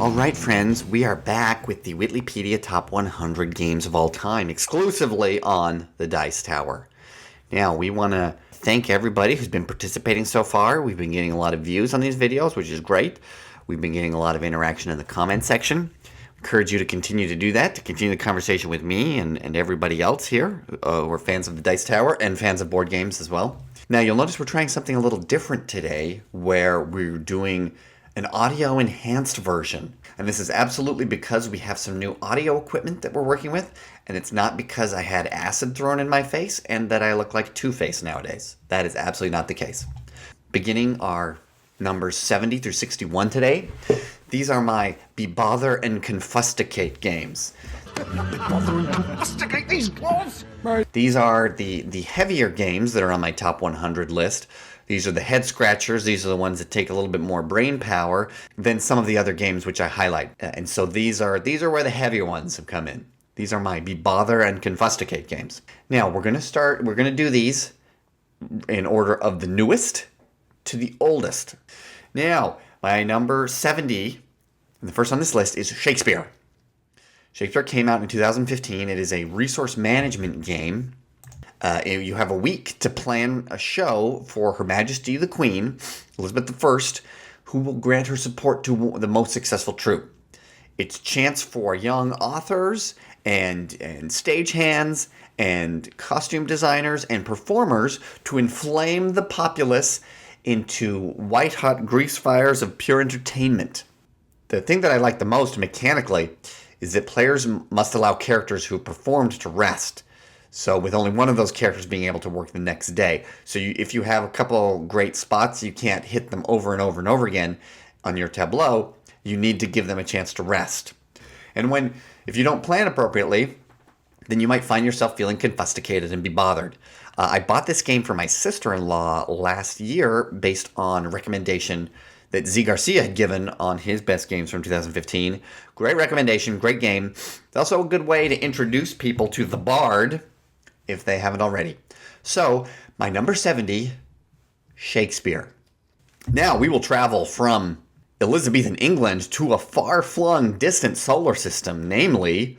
Alright friends, we are back with the Whitleypedia Top 100 Games of All Time, exclusively on the Dice Tower. Now, we want to thank everybody who's been participating so far. We've been getting a lot of views on these videos, which is great. We've been getting a lot of interaction in the comment section. Encourage you to continue to do that, to continue the conversation with me and everybody else here. We're fans of the Dice Tower and fans of board games as well. Now, you'll notice we're trying something a little different today, where we're doing an audio-enhanced version. And this is absolutely because we have some new audio equipment that we're working with, and it's not because I had acid thrown in my face and that I look like Two-Face nowadays. That is absolutely not the case. Beginning our numbers 70 through 61 today, these are my Be Bother and Confusticate games. These are the heavier games that are on my top 100 list. These are the head scratchers. These are the ones that take a little bit more brain power than some of the other games which I highlight. And so these are where the heavier ones have come in. These are my Be Bother and Confusticate games. Now we're going to do these in order of the newest to the oldest. Now, my number 70, and the first on this list, is Shakespeare. Shakespeare came out in 2015. It is a resource management game. You have a week to plan a show for Her Majesty the Queen, Elizabeth I, who will grant her support to the most successful troupe. It's a chance for young authors and stagehands and costume designers and performers to inflame the populace into white-hot grease fires of pure entertainment. The thing that I like the most mechanically is that players must allow characters who have performed to rest. So with only one of those characters being able to work the next day. So if you have a couple great spots, you can't hit them over and over and over again on your tableau. You need to give them a chance to rest. And if you don't plan appropriately, then you might find yourself feeling confusticated and be bothered. I bought this game for my sister-in-law last year based on a recommendation that Ziya had given on his best games from 2015. Great recommendation, great game. It's also a good way to introduce people to the Bard, if they haven't already. So, my number 70, Shakespeare. Now, we will travel from Elizabethan England to a far-flung, distant solar system, namely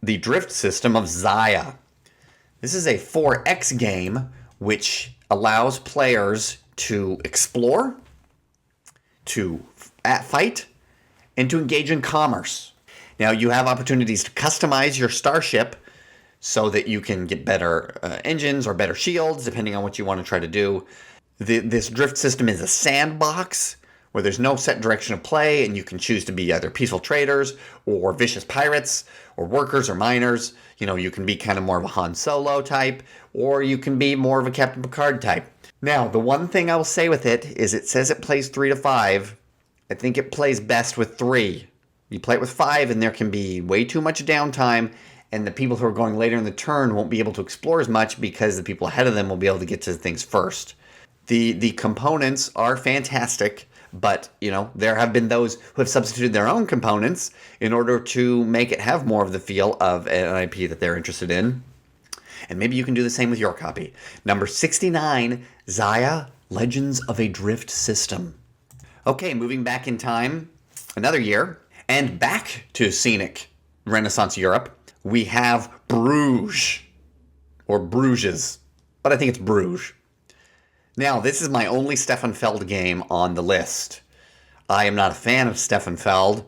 the drift system of Ziya. This is a 4X game which allows players to explore, to fight, and to engage in commerce. Now, you have opportunities to customize your starship so that you can get better engines or better shields, depending on what you want to try to do. This drift system is a sandbox where there's no set direction of play, and you can choose to be either peaceful traders or vicious pirates or workers or miners. You know, you can be kind of more of a Han Solo type, or you can be more of a Captain Picard type. Now, the one thing I will say with it is it says it plays 3 to 5. I think it plays best with 3. You play it with 5, and there can be way too much downtime, and the people who are going later in the turn won't be able to explore as much because the people ahead of them will be able to get to things first. The components are fantastic, but, you know, there have been those who have substituted their own components in order to make it have more of the feel of an IP that they're interested in. And maybe you can do the same with your copy. Number 69, Ziya, Legends of a Drift System. Okay, moving back in time, another year, and back to scenic Renaissance Europe, we have Bruges, or Bruges, but I think it's Bruges. Now, this is my only Stefan Feld game on the list. I am not a fan of Stefan Feld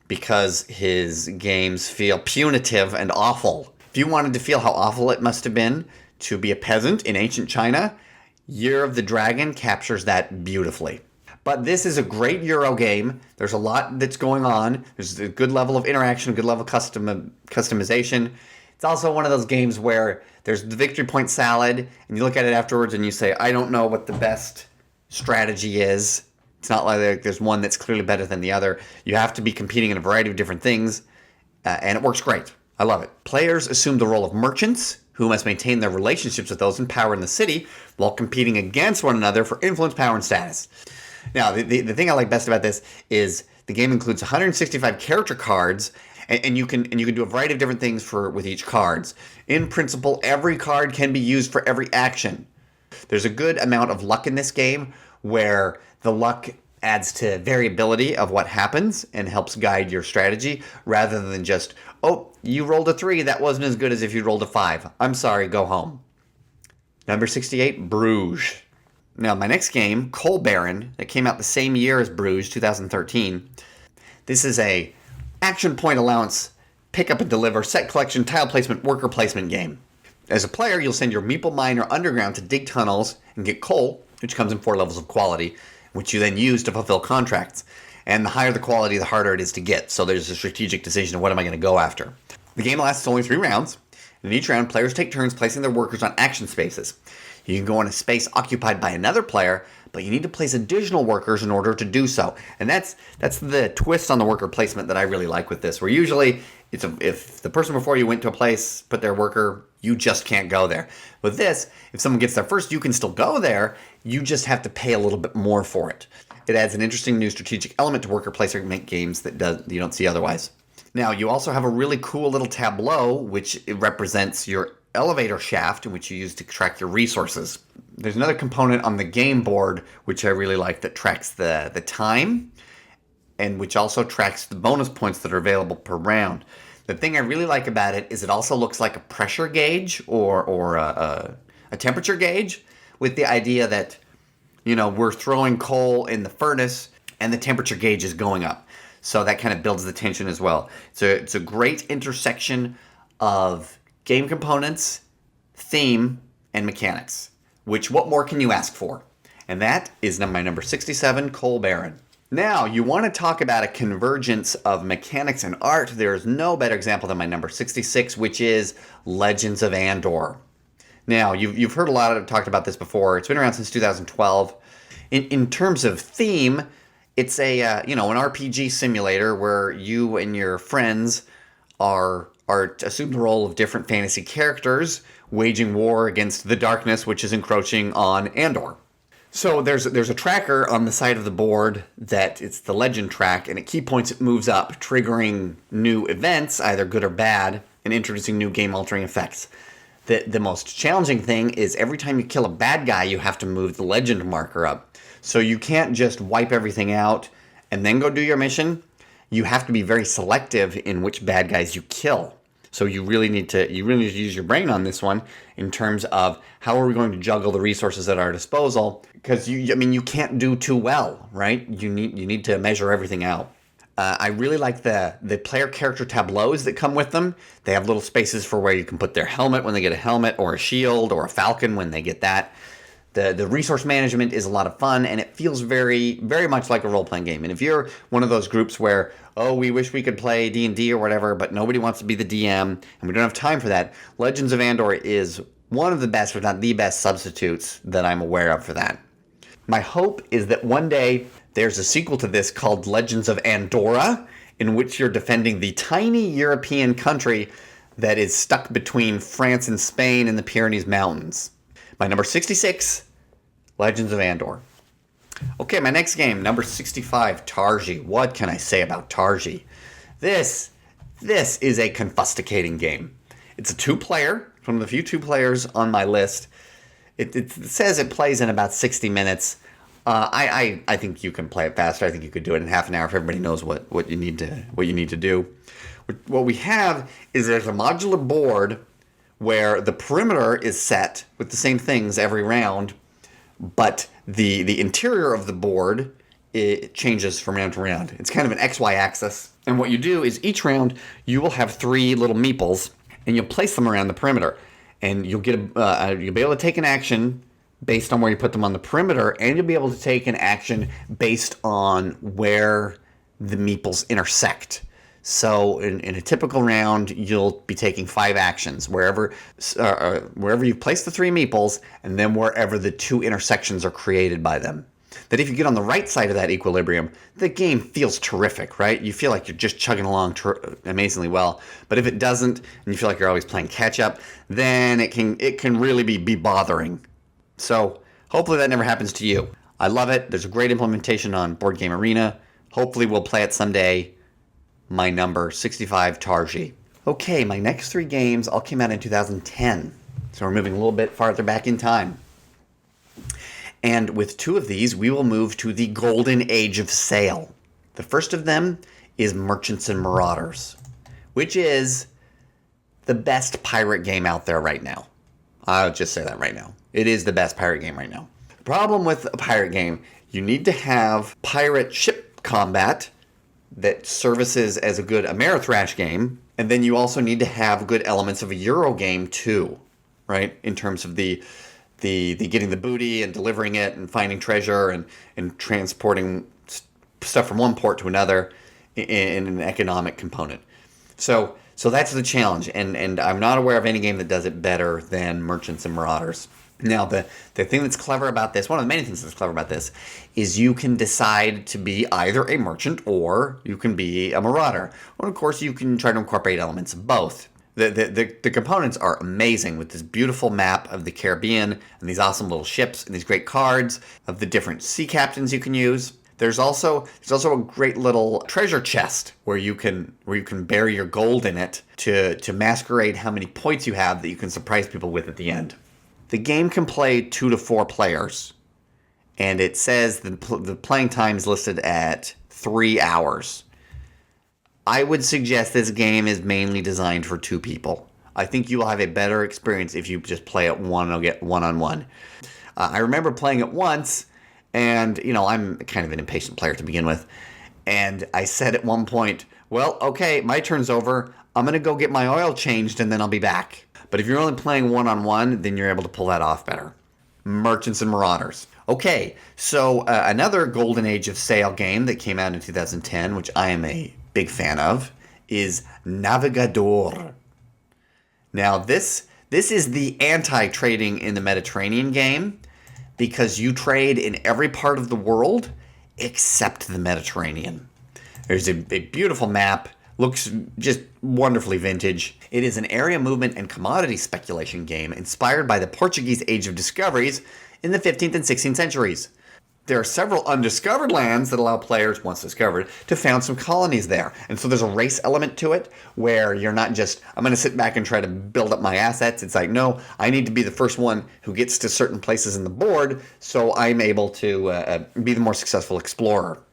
because his games feel punitive and awful. If you wanted to feel how awful it must have been to be a peasant in ancient China, Year of the Dragon captures that beautifully. But this is a great Euro game. There's a lot that's going on. There's a good level of interaction, good level of customization. It's also one of those games where there's the victory point salad, and you look at it afterwards and you say, I don't know what the best strategy is. It's not like there's one that's clearly better than the other. You have to be competing in a variety of different things, and it works great. I love it. Players assume the role of merchants, who must maintain their relationships with those in power in the city while competing against one another for influence, power, and status. Now, the thing I like best about this is the game includes 165 character cards, and you can do a variety of different things with each cards. In principle, every card can be used for every action. There's a good amount of luck in this game, where the luck adds to variability of what happens and helps guide your strategy rather than just, oh, you rolled a 3. That wasn't as good as if you rolled a 5. I'm sorry, go home. Number 68, Bruges. Now, my next game, Coal Baron, that came out the same year as Bruges, 2013. This is a action point allowance, pick up and deliver, set collection, tile placement, worker placement game. As a player, you'll send your meeple miner underground to dig tunnels and get coal, which comes in 4 levels of quality, which you then use to fulfill contracts. And the higher the quality, the harder it is to get. So there's a strategic decision of what am I going to go after. The game lasts only 3 rounds. In each round, players take turns placing their workers on action spaces. You can go on a space occupied by another player, but you need to place additional workers in order to do so. And that's the twist on the worker placement that I really like with this, where usually if the person before you went to a place, put their worker, you just can't go there. With this, if someone gets there first, you can still go there. You just have to pay a little bit more for it. It adds an interesting new strategic element to worker placement games that you don't see otherwise. Now, you also have a really cool little tableau, which represents your elevator shaft, in which you use to track your resources. There's another component on the game board, which I really like, that tracks the time, and which also tracks the bonus points that are available per round. The thing I really like about it is it also looks like a pressure gauge or a temperature gauge, with the idea that, we're throwing coal in the furnace and the temperature gauge is going up. So that kind of builds the tension as well. So it's a great intersection of game components, theme, and mechanics. What more can you ask for? And that is my number 67, Coal Baron. Now, you want to talk about a convergence of mechanics and art. There is no better example than my number 66, which is Legends of Andor. Now, you've heard a lot of talked about this before. It's been around since 2012. In terms of theme, it's an RPG simulator where you and your friends are assume the role of different fantasy characters, waging war against the darkness which is encroaching on Andor. So there's a tracker on the side of the board that it's the legend track, and at key points it moves up, triggering new events, either good or bad, and introducing new game-altering effects. The most challenging thing is every time you kill a bad guy, you have to move the legend marker up. So you can't just wipe everything out and then go do your mission. You have to be very selective in which bad guys you kill. So you really need to use your brain on this one in terms of how are we going to juggle the resources at our disposal, because you can't do too well, right? You need to measure everything out. I really like the player character tableaus that come with them. They have little spaces for where you can put their helmet when they get a helmet, or a shield, or a falcon when they get that. The resource management is a lot of fun, and it feels very, very much like a role-playing game. And if you're one of those groups where, we wish we could play D&D or whatever, but nobody wants to be the DM, and we don't have time for that, Legends of Andor is one of the best, if not the best, substitutes that I'm aware of for that. My hope is that one day there's a sequel to this called Legends of Andorra, in which you're defending the tiny European country that is stuck between France and Spain in the Pyrenees Mountains. My number 66, Legends of Andor. Okay, my next game, number 65, Tarji. What can I say about Tarji? This is a confusticating game. It's a 2-player, one of the few 2 players on my list. It says it plays in about 60 minutes. I think you can play it faster. I think you could do it in half an hour if everybody knows what you need to do. What we have is there's a modular board where the perimeter is set with the same things every round, but the interior of the board, it changes from round to round. It's kind of an XY axis. And what you do is each round you will have 3 little meeples, and you'll place them around the perimeter. And you'll get you'll be able to take an action based on where you put them on the perimeter, and you'll be able to take an action based on where the meeples intersect. So in a typical round, you'll be taking 5 actions, wherever you've placed the 3 meeples, and then wherever the 2 intersections are created by them. That if you get on the right side of that equilibrium, the game feels terrific, right? You feel like you're just chugging along amazingly well. But if it doesn't, and you feel like you're always playing catch-up, then it can really be bothering. So hopefully that never happens to you. I love it. There's a great implementation on Board Game Arena. Hopefully we'll play it someday. My number 65, Tarji. Okay, my next 3 games all came out in 2010. So we're moving a little bit farther back in time. And with two of these, we will move to the golden age of sail. The first of them is Merchants and Marauders, which is the best pirate game out there right now. I'll just say that right now. It is the best pirate game right now. The problem with a pirate game, you need to have pirate ship combat that services as a good Ameritrash game, and then you also need to have good elements of a Euro game too, right? In terms of the getting the booty and delivering it and finding treasure and transporting stuff from one port to another in an economic component. So that's the challenge, and I'm not aware of any game that does it better than Merchants and Marauders. Now, the thing that's clever about this, one of the many things that's clever about this, is you can decide to be either a merchant or you can be a marauder. Well, of course, you can try to incorporate elements of both. The components are amazing with this beautiful map of the Caribbean and these awesome little ships and these great cards of the different sea captains you can use. There's also a great little treasure chest where you can bury your gold in it to masquerade how many points you have that you can surprise people with at the end. The game can play 2 to 4 players, and it says the playing time is listed at 3 hours. I would suggest this game is mainly designed for 2 people. I think you will have a better experience if you just play it one-on-one. I remember playing it once, and I'm kind of an impatient player to begin with, and I said at one point, well, okay, my turn's over. I'm going to go get my oil changed, and then I'll be back. But if you're only playing one-on-one, then you're able to pull that off better. Merchants and Marauders. Okay, so another Golden Age of Sail game that came out in 2010, which I am a big fan of, is Naviga Duel. Now, this is the anti-trading in the Mediterranean game because you trade in every part of the world except the Mediterranean. There's a beautiful map. Looks just wonderfully vintage. It is an area movement and commodity speculation game inspired by the Portuguese Age of Discoveries in the 15th and 16th centuries. There are several undiscovered lands that allow players, once discovered, to found some colonies there. And so there's a race element to it where you're not just, I'm going to sit back and try to build up my assets. It's like, no, I need to be the first one who gets to certain places in the board so I'm able to be the more successful explorer.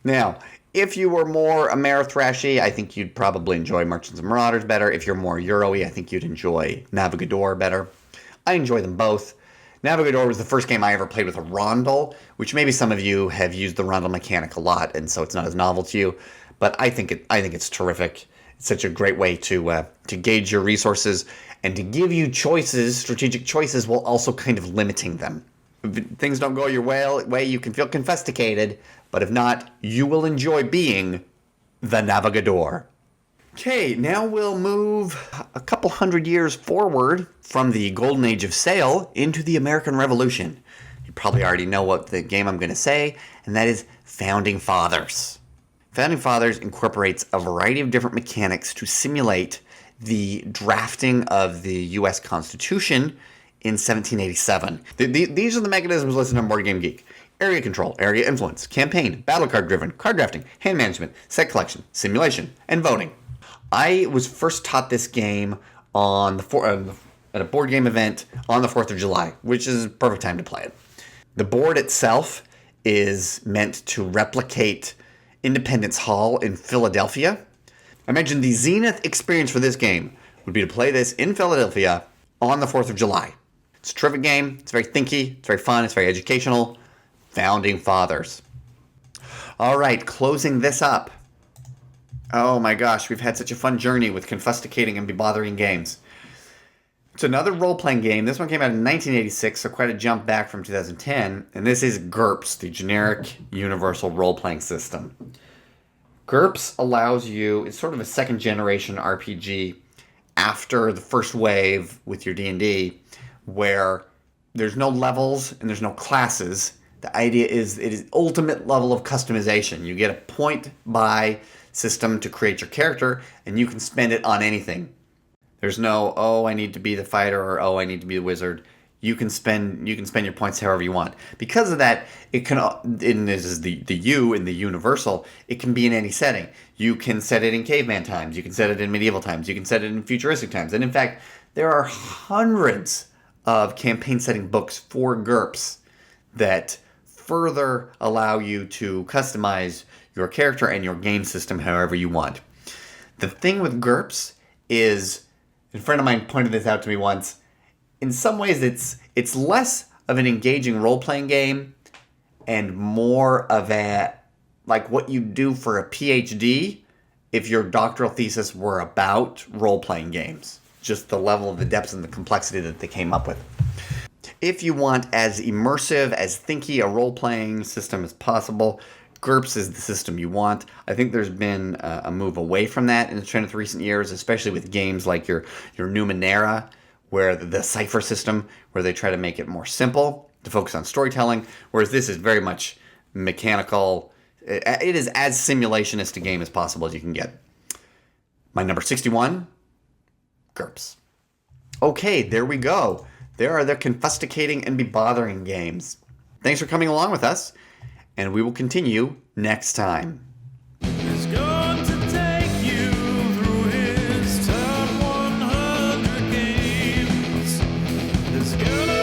Now, if you were more Amerithrashy, I think you'd probably enjoy Merchants and Marauders better. If you're more Euro-y, I think you'd enjoy Naviga Duel better. I enjoy them both. Naviga Duel was the first game I ever played with a rondel, which maybe some of you have used the rondel mechanic a lot, and so it's not as novel to you. But I think it's terrific. It's such a great way to gauge your resources and to give you choices, strategic choices, while also kind of limiting them. If things don't go your way, you can feel confiscated, but if not, you will enjoy being the navigador. Okay, now we'll move a couple hundred years forward from the Golden Age of Sail into the American Revolution. You probably already know what the game I'm going to say, and that is Founding Fathers. Founding Fathers incorporates a variety of different mechanics to simulate the drafting of the U.S. Constitution in 1787. These are the mechanisms listed on Board Game Geek. Area control, area influence, campaign, battle card driven, card drafting, hand management, set collection, simulation, and voting. I was first taught this game at a board game event on the 4th of July, which is a perfect time to play it. The board itself is meant to replicate Independence Hall in Philadelphia. I imagine the zenith experience for this game would be to play this in Philadelphia on the 4th of July. It's a terrific game. It's very thinky. It's very fun. It's very educational. Founding Fathers. All right, closing this up. Oh my gosh, we've had such a fun journey with Confusticating and Bebothering games. It's another role-playing game. This one came out in 1986, so quite a jump back from 2010. And this is Gurps, the generic universal role-playing system. Gurps allows you, it's sort of a second-generation RPG after the first wave with your D&D, where there's no levels and there's no classes. The idea is it is ultimate level of customization. You get a point buy system to create your character, and you can spend it on anything. There's no, I need to be the fighter, or I need to be the wizard. You can spend your points however you want. Because of that, it can, and this is the U in the universal, it can be in any setting. You can set it in caveman times, you can set it in medieval times, you can set it in futuristic times. And in fact, there are hundreds of campaign setting books for GURPS that further allow you to customize your character and your game system however you want. The thing with Gurps is, a friend of mine pointed this out to me once, in some ways it's less of an engaging role-playing game and more of a, like what you do for a PhD if your doctoral thesis were about role-playing games. Just the level of the depth and the complexity that they came up with. If you want as immersive, as thinky a role-playing system as possible, Gurps is the system you want. I think there's been a move away from that in the trend of recent years, especially with games like your Numenera, where the cipher system, where they try to make it more simple to focus on storytelling, whereas this is very much mechanical. It is as simulationist a game as possible as you can get. My number 61, Gurps. Okay, there we go. There are the confusticating and bebothering games. Thanks for coming along with us, and we will continue next time. It's going to take you through his top 100 games. It's gonna